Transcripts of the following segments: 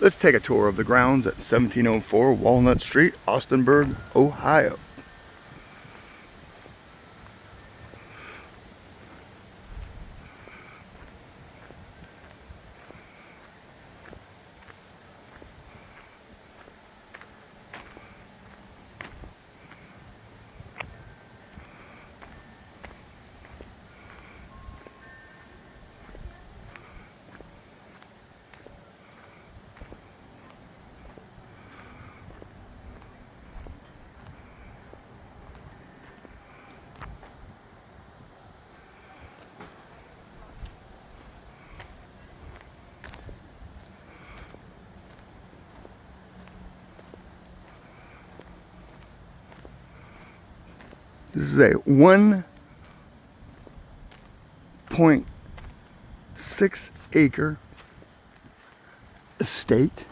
Let's take a tour of the grounds at 1704 Walnut Street, Autinburg, Ohio. This is a 1.6 acre estate.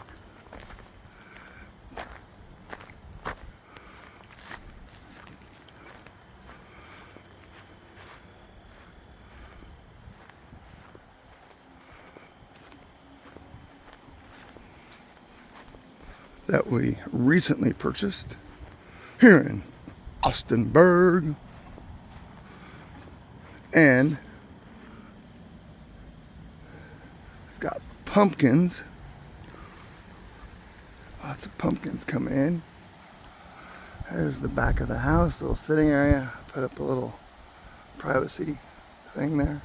That we recently purchased here in Autinburg, and got pumpkins, lots of pumpkins coming in. There's the back of the house, little sitting area. Put up a little privacy thing there.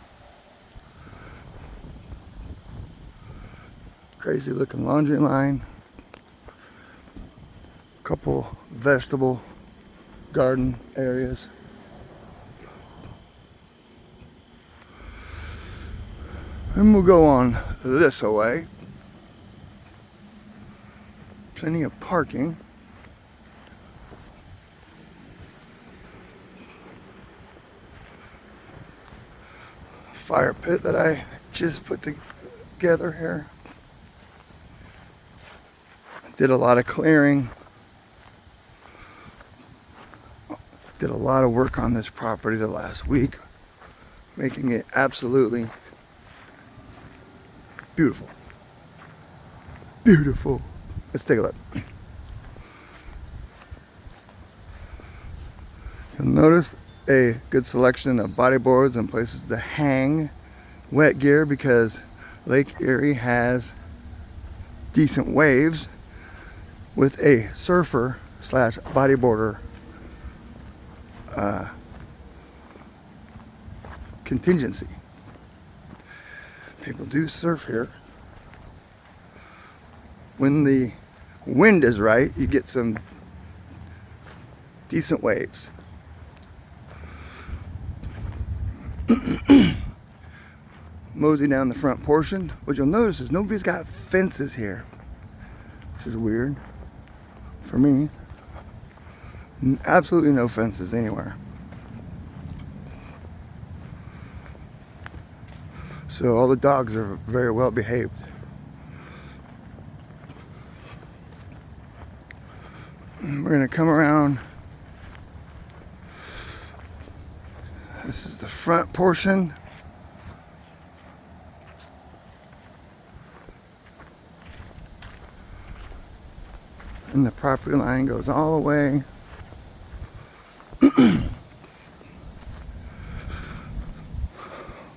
Crazy looking laundry line. Couple vegetable garden areas. And we'll go on this way. Plenty of parking. Fire pit that I just put together here. Did a lot of clearing. Did a lot of work on this property the last week, making it absolutely beautiful. Beautiful. Let's take a look. You'll notice a good selection of bodyboards and places to hang wet gear because Lake Erie has decent waves with a surfer slash bodyboarder contingency. People do surf here. When the wind is right, you get some decent waves. Mosey down the front portion. What you'll notice is nobody's got fences here. This is weird for me. Absolutely no fences anywhere. So all the dogs are very well behaved. We're gonna come around. This is the front portion. And the property line goes all the way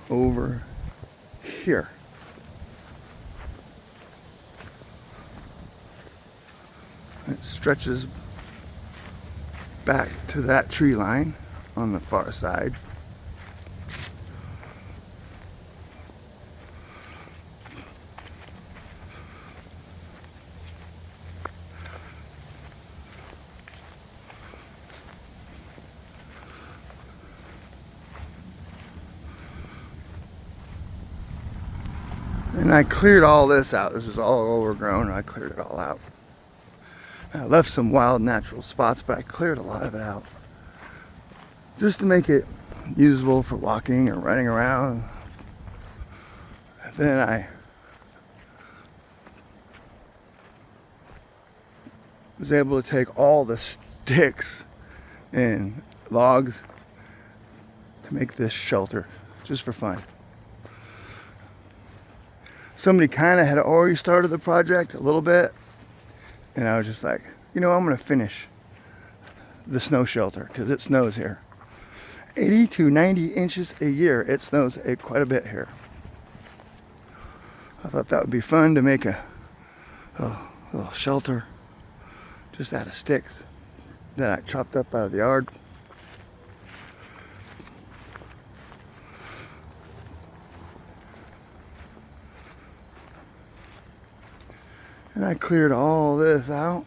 over here. It stretches back to that tree line on the far side. And I cleared all this out. This is all overgrown. I cleared it all out. I left some wild natural spots, but I cleared a lot of it out just to make it usable for walking or running around. And then I was able to take all the sticks and logs to make this shelter just for fun. somebody kind of had already started the project a little bit, and I was just like, you know, I'm going to finish the snow shelter because it snows here. 80 to 90 inches a year. It snows quite a bit here. I thought that would be fun to make a little shelter just out of sticks that I chopped up out of the yard. And I cleared all this out.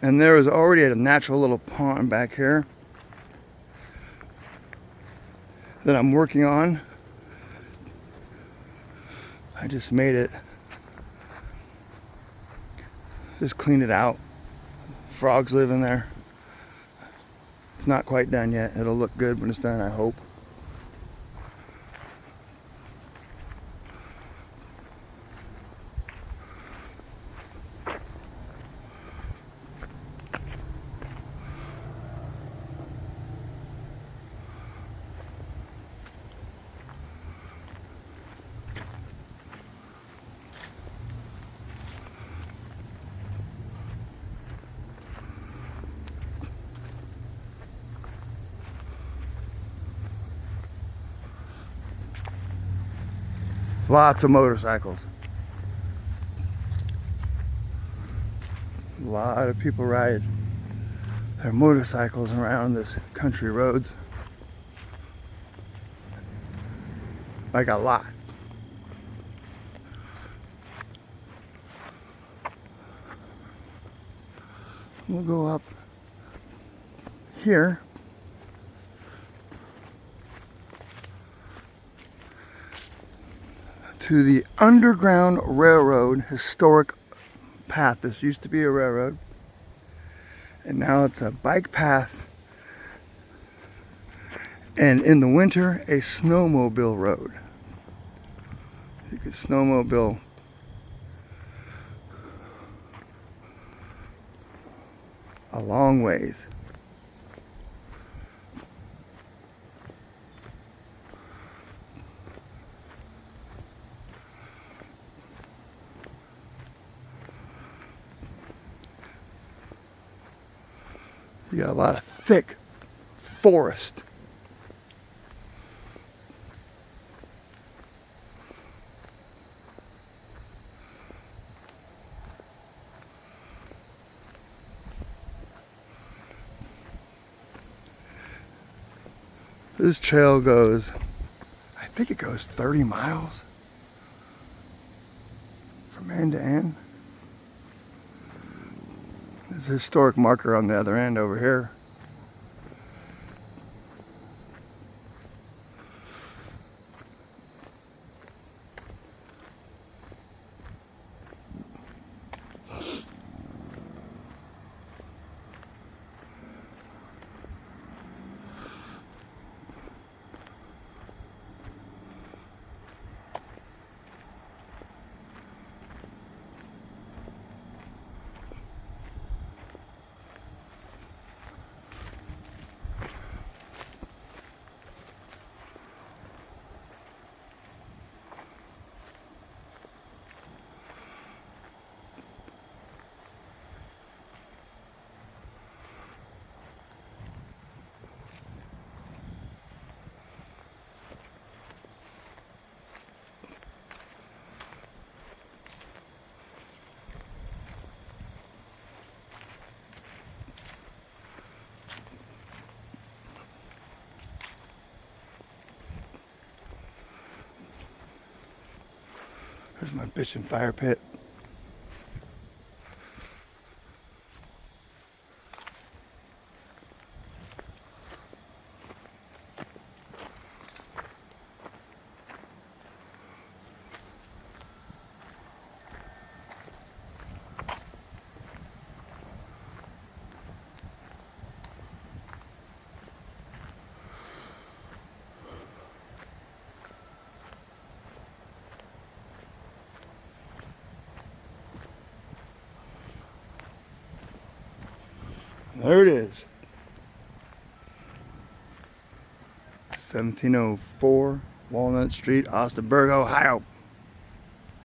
And there was already a natural little pond back here that I'm working on. I just made it, just cleaned it out. Frogs live in there. It's not quite done yet. It'll look good when it's done, I hope. Lots of motorcycles. A lot of people ride their motorcycles around this country roads. Like a lot. We'll go up here. To the Underground Railroad historic path. This used to be a railroad, and now it's a bike path, and in the winter a snowmobile road. You could snowmobile a long ways. You got a lot of thick forest. This trail goes, I think it goes 30 miles from end to end. There's a historic marker on the other end over here. There's my bitchin' fire pit. There it is. 1704 Walnut Street, Autinburg, Ohio.